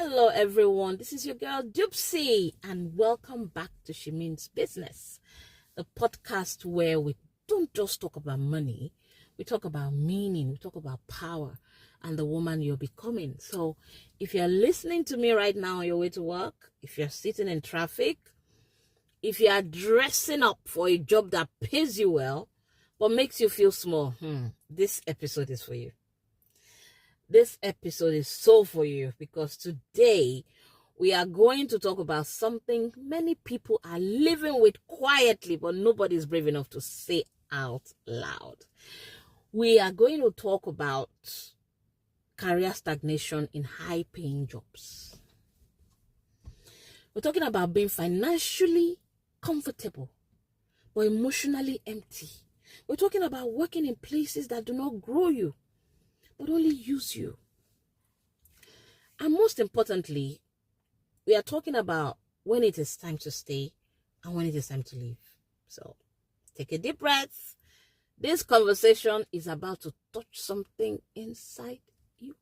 Hello everyone, this is your girl Dupsy and welcome back to SheMeansBusiness, the podcast where we don't just talk about money, we talk about meaning, we talk about power and the woman you're becoming. So if you're listening to me right now on your way to work, if you're sitting in traffic, if you are dressing up for a job that pays you well but makes you feel small, this episode is for you. This episode is so for you because today we are going to talk about something many people are living with quietly, but nobody's brave enough to say out loud. We are going to talk about career stagnation in high-paying jobs. We're talking about being financially comfortable, but emotionally empty. We're talking about working in places that do not grow you, but only use you. And most importantly, we are talking about when it is time to stay and when it is time to leave. So take a deep breath. This conversation is about to touch something inside you.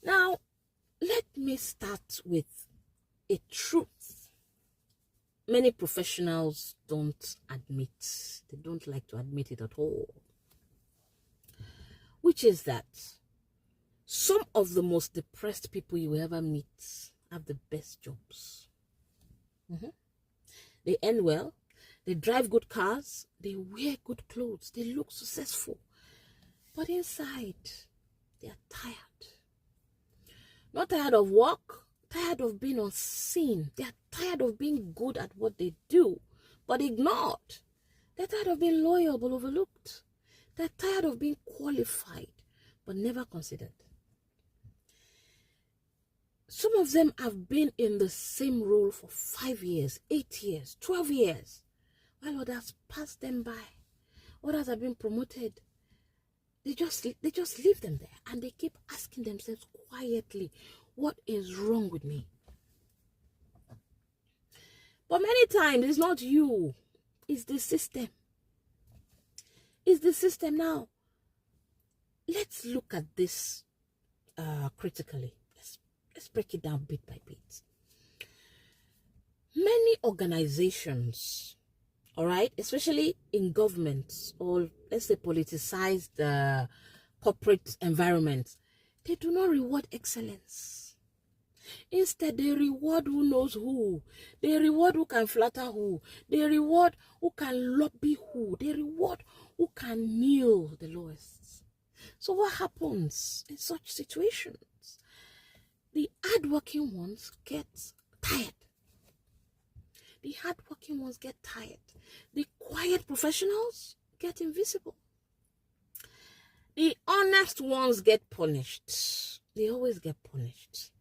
Now, let me start with a truth many professionals don't admit. They don't like to admit it at all. Which is that some of the most depressed people you will ever meet have the best jobs. They earn well, they drive good cars, they wear good clothes, they look successful. But inside, they are tired. Not tired of work, tired of being unseen. They are tired of being good at what they do, but ignored. They're tired of being loyal, but overlooked. They're tired of being qualified, but never considered. Some of them have been in the same role for 5 years, 8 years, 12 years, while others pass them by. Others have been promoted. They just leave them there, and they keep asking themselves quietly, what is wrong with me? But many times, it's not you, it's the system. It's the system. Now, let's look at this critically. Let's break it down bit by bit. Many organizations, all right, especially in governments or let's say politicized corporate environments, they do not reward excellence. Instead, they reward who knows who. They reward who can flatter who. They reward who can lobby who. They reward who can kneel the lowest. So what happens in such situations? The hardworking ones get tired. The hardworking ones get tired. The quiet professionals get invisible. The honest ones get punished. They always get punished.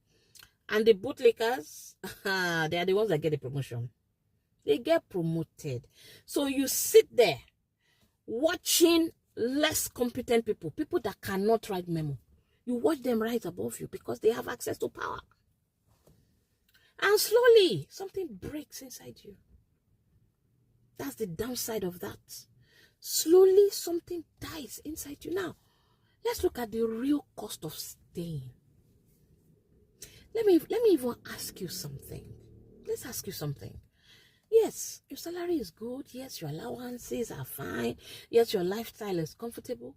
And the bootlickers, they are the ones that get the promotion. They get promoted. So you sit there watching less competent people, people that cannot write memo. You watch them right above you because they have access to power. And slowly, something breaks inside you. That's the downside of that. Slowly, something dies inside you. Now, let's look at the real cost of staying. Let me even ask you something. Let's ask you something. Yes, your salary is good. Yes, your allowances are fine. Yes, your lifestyle is comfortable.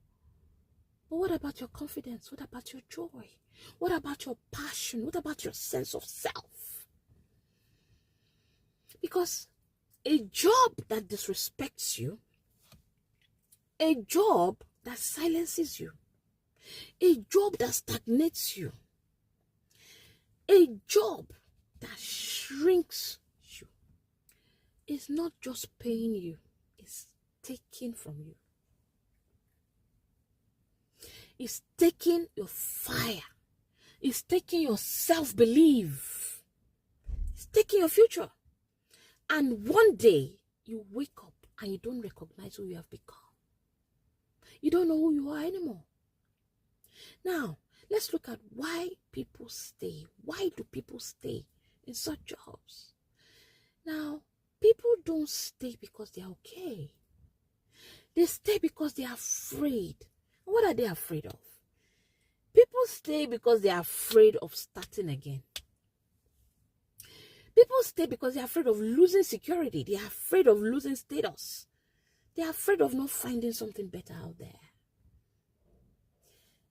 But what about your confidence? What about your joy? What about your passion? What about your sense of self? Because a job that disrespects you, a job that silences you, a job that stagnates you, a job that shrinks you is not just paying you, it's taking from you. It's taking your fire. It's taking your self-belief. It's taking your future. And one day, you wake up and you don't recognize who you have become. You don't know who you are anymore. Now, let's look at why people stay. Why do people stay in such jobs? Now, people don't stay because they're okay. They stay because they're afraid. What are they afraid of? People stay because they are afraid of starting again. People stay because they are afraid of losing security. They are afraid of losing status. They are afraid of not finding something better out there.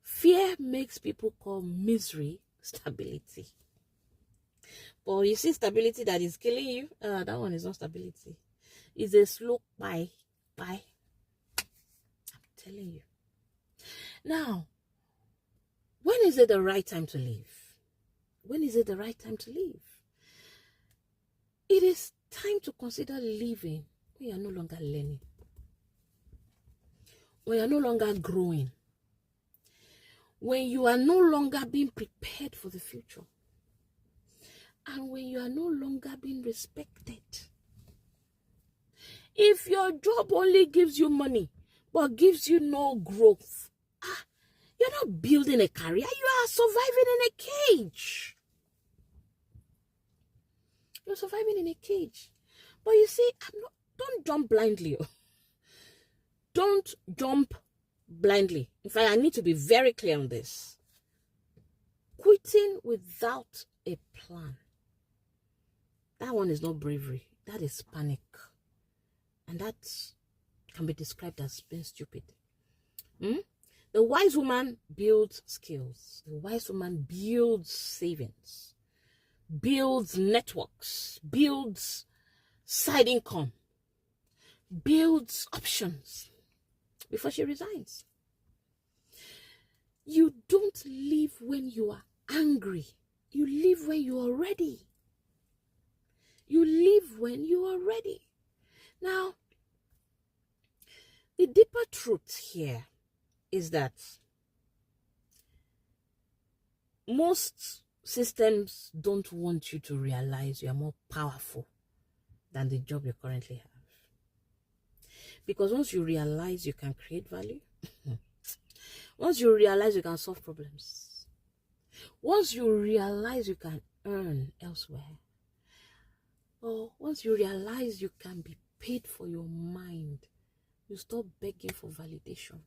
Fear makes people call misery stability. But you see stability that is killing you, that one is not stability. It's a slow bye. I'm telling you. Now, when is it the right time to leave? When is it the right time to leave? It is time to consider leaving when you are no longer learning. When you are no longer growing. When you are no longer being prepared for the future. And when you are no longer being respected. If your job only gives you money, but gives you no growth, you're not building a career, you are surviving in a cage. You're surviving in a cage. But you see, don't jump blindly. Don't jump blindly. In fact, I need to be very clear on this. Quitting without a plan. That one is not bravery. That is panic. And that can be described as being stupid. The wise woman builds skills. The wise woman builds savings. Builds networks. Builds side income. Builds options before she resigns. You don't leave when you are angry. You leave when you are ready. You leave when you are ready. Now, the deeper truth here is that most systems don't want you to realize you are more powerful than the job you currently have. Because once you realize you can create value, once you realize you can solve problems, once you realize you can earn elsewhere, or once you realize you can be paid for your mind, you stop begging for validation.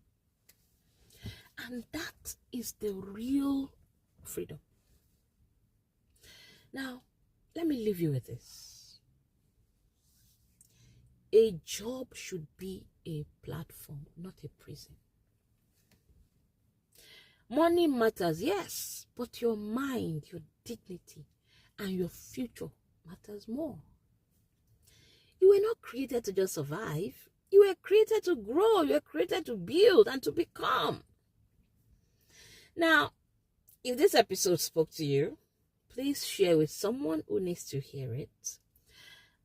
And that is the real freedom. Now, let me leave you with this. A job should be a platform, not a prison. Money matters, yes, but your mind, your dignity, and your future matters more. You were not created to just survive. You were created to grow. You were created to build and to become. Now, if this episode spoke to you, please share with someone who needs to hear it.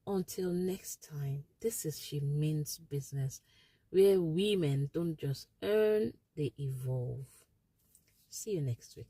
Until next time, this is SheMeansBusiness, where women don't just earn, they evolve. See you next week.